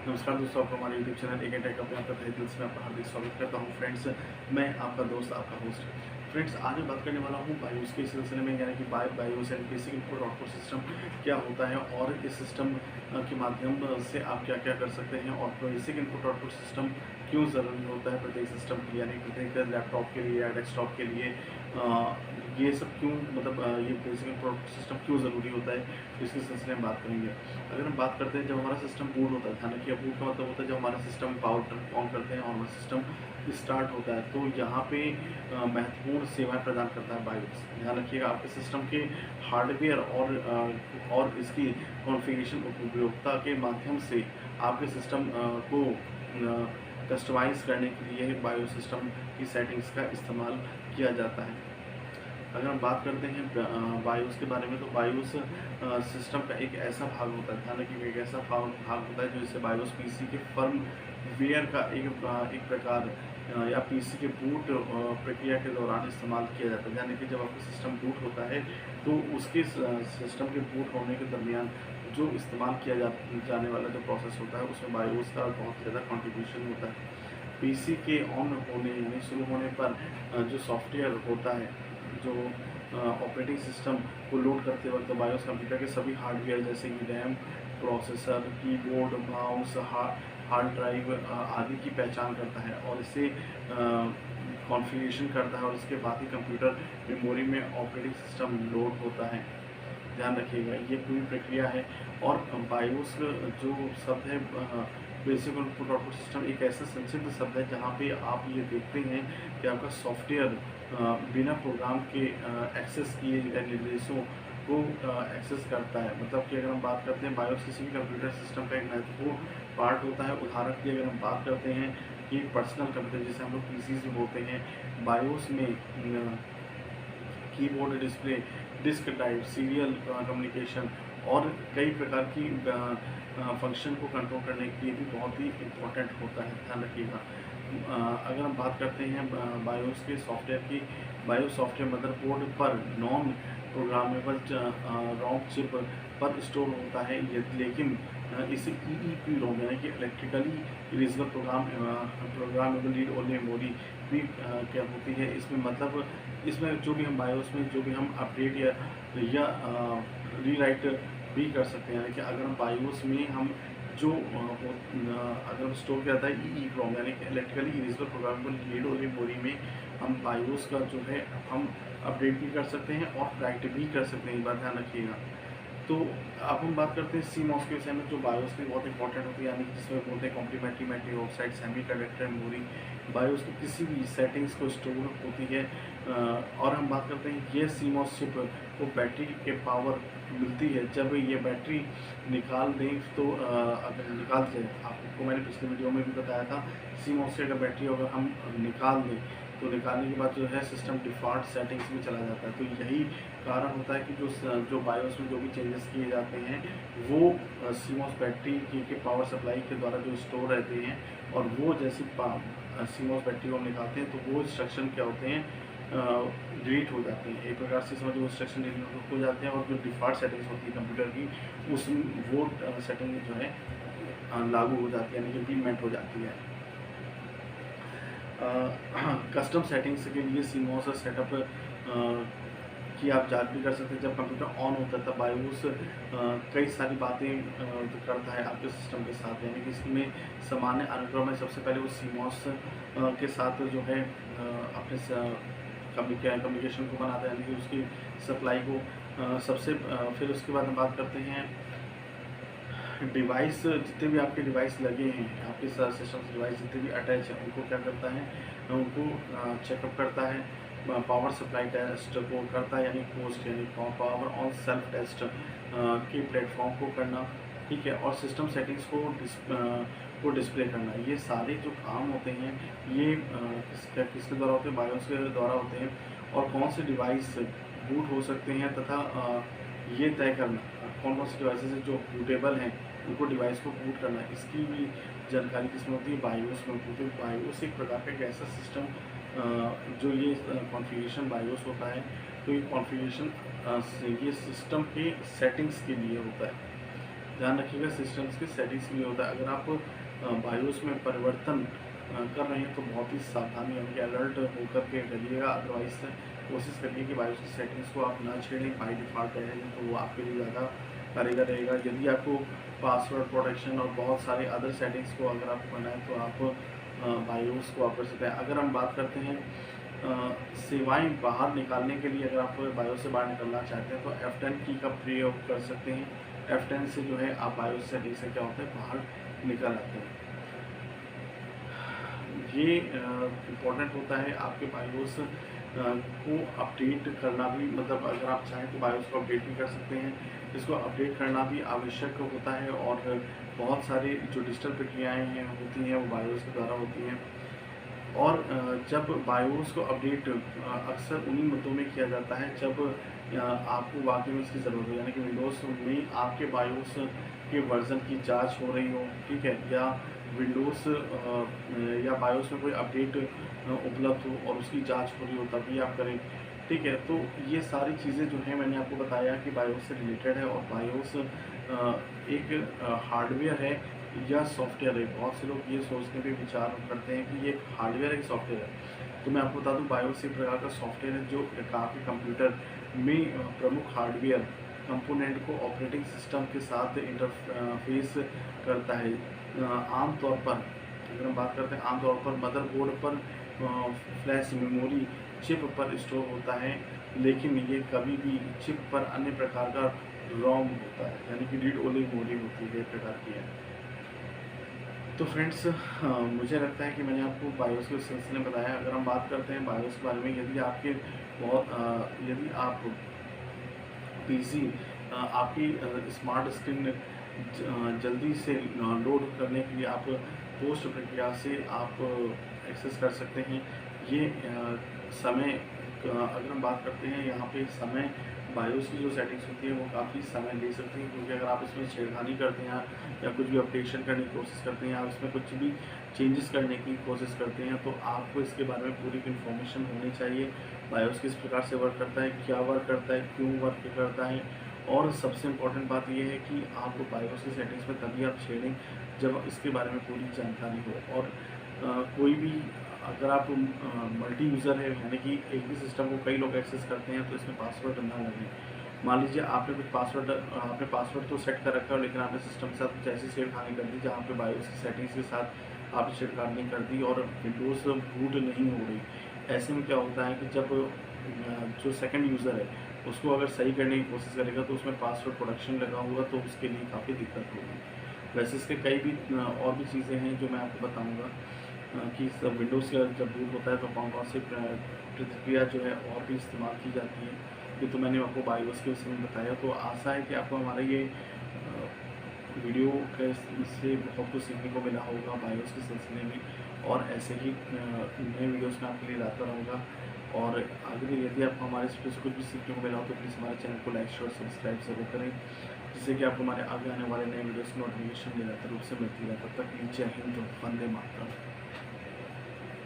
नमस्कार दोस्तों, आपका हमारे यूट्यूब चैनल एक टेक पे आपका तहे दिल से मैं आपका हार्दिक स्वागत करता हूं। फ्रेंड्स, मैं आपका दोस्त, आपका होस्ट। फ्रेंड्स, आज मैं बात करने वाला हूं बायोस के सिलसिले में, यानी कि BIOS and basic input output system क्या होता है और इस सिस्टम के माध्यम से आप क्या क्या कर सकते हैं, और बेसिक इनपुट आउटपुट सिस्टम क्यों ज़रूरी होता है प्रत्येक सिस्टम के लिए, यानी प्रत्येक लैपटॉप के लिए या डेस्कटॉप के लिए। ये सब क्यों, मतलब ये बेसिक इनपुट आउटपुट सिस्टम क्यों ज़रूरी होता है, इसके सिलसिले में बात करेंगे। अगर हम बात करते हैं, जब हमारा सिस्टम बूट होता है, ध्यान रखिए, बूट का मतलब होता है जब हमारा सिस्टम पावर ऑन करते हैं और हमारा सिस्टम स्टार्ट होता है, तो यहाँ पे महत्वपूर्ण सेवाएं प्रदान करता है बायोस। ध्यान रखिएगा, आपके सिस्टम के हार्डवेयर और इसकी कॉन्फ़िगरेशन उपयोगिता के माध्यम से आपके सिस्टम को कस्टमाइज़ करने के लिए बायोस सिस्टम की सेटिंग्स का इस्तेमाल किया जाता है। अगर हम बात करते हैं बायोस के बारे में, तो बायोस सिस्टम का एक ऐसा भाग होता है, ध्यान रखिएगा, एक ऐसा भाग होता है जो इससे बायोस पीसी के फर्मवेयर का एक प्रकार या पीसी के बूट प्रक्रिया के दौरान इस्तेमाल किया जाता है। यानी कि जब आपका सिस्टम बूट होता है, तो उसके सिस्टम के बूट होने के दरमियान जो इस्तेमाल किया जाने वाला जो प्रोसेस होता है, उसमें बायोस का बहुत ज़्यादा कॉन्ट्रीब्यूशन होता है। पीसी के ऑन होने यानी शुरू होने पर जो सॉफ्टवेयर होता है, जो ऑपरेटिंग सिस्टम को लोड करते वक्त बायोस कंप्यूटर के सभी हार्डवेयर जैसे कि RAM, processor, keyboard, mouse, hard drive आदि की पहचान करता है और इसे कॉन्फ़िगरेशन करता है, और इसके बाद ही कंप्यूटर मेमोरी में ऑपरेटिंग सिस्टम लोड होता है। ध्यान रखिएगा, ये पूरी प्रक्रिया है। और बायोस जो शब्द है, बेसिक इनपुट आउटपुट सिस्टम, एक ऐसा संक्षिप्त शब्द है जहाँ पे आप ये देखते हैं कि आपका सॉफ्टवेयर बिना प्रोग्राम के एक्सेस किए गए निर्देशों को एक्सेस करता है। मतलब कि अगर हम बात करते हैं, बायोस किसी भी कंप्यूटर सिस्टम का एक महत्वपूर्ण पार्ट होता है। उदाहरण के लिए अगर हम बात करते हैं कि पर्सनल कंप्यूटर, जिसे हम लोग पीसी से बोलते हैं, बायोस में keyboard, display, disk drive, serial communication और कई प्रकार की फंक्शन को कंट्रोल करने के लिए भी बहुत ही इम्पोर्टेंट होता है। ध्यान रखिएगा। अगर हम बात करते हैं बायोस के सॉफ्टवेयर की, बायोस सॉफ्टवेयर मदरबोर्ड पर नॉन प्रोग्रामेबल रोम चिप पर स्टोर होता है, लेकिन इसे EEPROM यानी कि electrically erasable programmable read only memory भी क्या होती है। इसमें मतलब, इसमें जो भी हम बायोस में जो भी हम अपडेट या रीराइट भी कर सकते हैं। यानी कि अगर हम बायोस में हम जो अगर स्टोर किया जाता है EEPROM यानी कि electrically erasable programmable read only memory में, हम बायोस का जो है हम अपडेट भी कर सकते हैं और राइट भी कर सकते हैं। ये बात ध्यान रखिएगा। तो अब हम बात करते हैं CMOS के विषय में, जो बायोस के लिए बहुत इंपॉर्टेंट होती है, यानी कि जिसमें बोलते हैं complementary metal oxide semiconductor memory. BIOS की किसी भी सेटिंग्स को स्टोर होती है। और हम बात करते हैं, ये CMOS चिप को बैटरी के पावर मिलती है। जब ये बैटरी निकाल दें, तो अगर निकाल दें, आपको मैंने पिछले वीडियो में भी बताया था, CMOS से अगर बैटरी अगर हम निकाल दें, तो निकालने के बाद जो है सिस्टम डिफ़ॉल्ट सेटिंग्स में चला जाता है। तो यही कारण होता है कि जो बायोस में जो भी चेंजेस किए जाते हैं, वो CMOS बैटरी के पावर सप्लाई के द्वारा जो स्टोर रहते हैं, और वो जैसे CMOS बैटरी को हम निकालते हैं, तो वो इंस्ट्रक्शन क्या होते हैं, डिलीट हो जाते हैं। एक प्रकार से समझो, इंस्ट्रक्शन डिलीट हो जाते हैं, और जो डिफ़ॉल्ट सेटिंग्स होती है कंप्यूटर की, उस वो सेटिंग जो है लागू हो जाती है, यानी कि इम्प्लीमेंट हो जाती है। कस्टम सेटिंग्स के लिए CMOS सेटअप की आप जांच भी कर सकते हैं। जब कंप्यूटर ऑन होता है, तब बायोस कई सारी बातें करता है आपके सिस्टम के साथ, यानी कि इसमें सामान्य अनुक्रम है। सबसे पहले वो CMOS के साथ जो है अपने कम्युनिकेशन को बनाता है, यानी कि उसकी सप्लाई को फिर उसके बाद हम बात करते हैं डिवाइस। जितने भी आपके डिवाइस लगे हैं, आपके सिस्टम से डिवाइस जितने भी अटैच हैं, उनको क्या करता है, उनको चेकअप करता है, पावर सप्लाई टेस्ट को करता है, यानी पोस्ट यानी पावर ऑन सेल्फ टेस्ट के प्लेटफॉर्म को करना, ठीक है, और सिस्टम सेटिंग्स को डिस्प्ले करना। ये सारे जो काम होते हैं, ये किसके द्वारा होते हैं, बायोस के द्वारा होते हैं। और कौन से डिवाइस बूट हो सकते हैं, तथा ये तय करना कौन कौन से डिवाइसेस हैं जो बूटेबल हैं, उनको डिवाइस को बूट करना, इसकी भी जानकारी किसमें होती है, बायोस में होती है। बायोस एक प्रकार का एक ऐसा सिस्टम, जो ये कॉन्फ़िगरेशन बायोस होता है, तो ये कॉन्फ़िगरेशन ये सिस्टम के सेटिंग्स के लिए होता है। ध्यान रखिएगा सिस्टम्स की सेटिंग्स में होता है। अगर आप बायोस में परिवर्तन कर रहे हैं तो बहुत ही सावधानी यानी कि अलर्ट होकर के करिएगा, अदरवाइज़ कोशिश करिए कि बायोस की सेटिंग्स को आप ना छेड़ें। बाई डिफ़ॉल्ट रहेंगे तो वो आपके लिए ज़्यादा कारगर रहेगा। यदि आपको पासवर्ड प्रोटेक्शन और बहुत सारे अदर सेटिंग्स को अगर आपको करना है तो आप बायोस को आप कर सकते हैं। अगर हम बात करते हैं सेवाएं बाहर निकालने के लिए, अगर आप बायोस से बाहर निकलना चाहते हैं तो F10 की का प्रयोग कर सकते हैं। F10 से जो है आप बायोस सेटिंग से क्या होता है बाहर निकल आते हैं। ये इम्पोर्टेंट होता है आपके बायोस को अपडेट करना भी, मतलब अगर आप चाहें तो बायोस को अपडेट भी कर सकते हैं। इसको अपडेट करना भी आवश्यक होता है और बहुत सारी जो डिजिटल प्रक्रियाएं हैं होती हैं वो बायोस के द्वारा होती हैं। और जब बायोस को अपडेट अक्सर उन्हीं मुद्दों में किया जाता है जब आपको वाकई में इसकी ज़रूरत हो, यानी कि विंडोज़ में आपके बायोस के वर्ज़न की जांच हो रही हो, ठीक है, या विंडोज़ या बायोस में कोई अपडेट उपलब्ध हो और उसकी जांच हो रही हो तभी आप करें, ठीक है। तो ये सारी चीज़ें जो हैं मैंने आपको बताया कि बायोस से रिलेटेड है और बायोस एक हार्डवेयर है या सॉफ्टवेयर है। बहुत से लोग ये सोचने पे विचार करते हैं कि ये एक हार्डवेयर है कि सॉफ्टवेयर है। तो मैं आपको बता दूं बायोस एक प्रकार का सॉफ्टवेयर है जो आपके कंप्यूटर में प्रमुख हार्डवेयर कंपोनेंट को ऑपरेटिंग सिस्टम के साथ इंटरफेस करता है। आमतौर पर अगर हम बात करते हैं आमतौर पर मदरबोर्ड पर फ्लैश मेमोरी चिप पर स्टोर होता है, लेकिन ये कभी भी चिप पर अन्य प्रकार का रोम होता है, यानी कि रीड ओनली मेमोरी होती है, एक प्रकार की है। तो फ्रेंड्स मुझे लगता है कि मैंने आपको बायोस के सिलसिले में बताया। अगर हम बात करते हैं बायोस के बारे में, यदि आपके यदि आप पीसी आपकी स्मार्ट स्क्रीन जल्दी से लोड करने के लिए आप पोस्ट प्रक्रिया से आप एक्सेस कर सकते हैं। ये समय अगर हम बात करते हैं यहाँ पे समय बायोस की जो सेटिंग्स होती है वो काफ़ी समय ले सकती है, क्योंकि अगर आप इसमें छेड़खानी करते हैं या कुछ भी अपडेशन करने की कोशिश करते हैं या उसमें कुछ भी चेंजेस करने की कोशिश करते हैं तो आपको इसके बारे में पूरी इन्फॉर्मेशन होनी चाहिए। बायोस किस प्रकार से वर्क करता है, क्या वर्क करता है, क्यों वर्क करता है, और सबसे इम्पोर्टेंट बात यह है कि आप बायोस की सेटिंग्स में तभी आप छेड़ें जब इसके बारे में पूरी जानकारी हो। और कोई भी अगर आप मल्टी यूज़र है, यानी कि एक ही सिस्टम को कई लोग एक्सेस करते हैं तो इसमें पासवर्ड ना लगे। मान लीजिए आपने कुछ पासवर्ड तो सेट कर रखा है, लेकिन आपने सिस्टम के साथ कुछ ऐसी छेड़खानी कर दी जहाँ पे बायोस की सेटिंग्स के साथ आपने छेड़खानी कर दी और विंडोज़ बूट नहीं हो रही। ऐसे में क्या होता है कि जब जो सेकंड यूज़र है उसको अगर सही करने की कोशिश करेगा तो उसमें पासवर्ड प्रोटेक्शन लगा होगा तो उसके लिए काफ़ी दिक्कत होगी। वैसे इसके कई भी और भी चीज़ें हैं जो मैं आपको बताऊँगा कि सब विंडोज़ का जब बूट होता है तो कौन कौन सी प्रतिक्रिया जो है और भी इस्तेमाल की जाती है। ये तो मैंने आपको बायोस के विषय में बताया। तो आशा है कि आपको हमारा ये वीडियो के से बहुत कुछ सीखने को मिला होगा बायोस के सिलसिले में, और ऐसे ही नए वीडियोस में आपके लिए लाता रहूँगा। और आगे भी यदि आपको हमारे इस वीडियो से कुछ भी सीखने को मिला हो तो प्लीज़ हमारे चैनल को लाइक शेयर सब्सक्राइब ज़रूर करें, जिससे कि आपको हमारे आगे आने वाले नए वीडियोस की नोटिफिकेशन निरंतर रूप से मिलती रहे। तब तक जय हिंद, वंदे मातरम।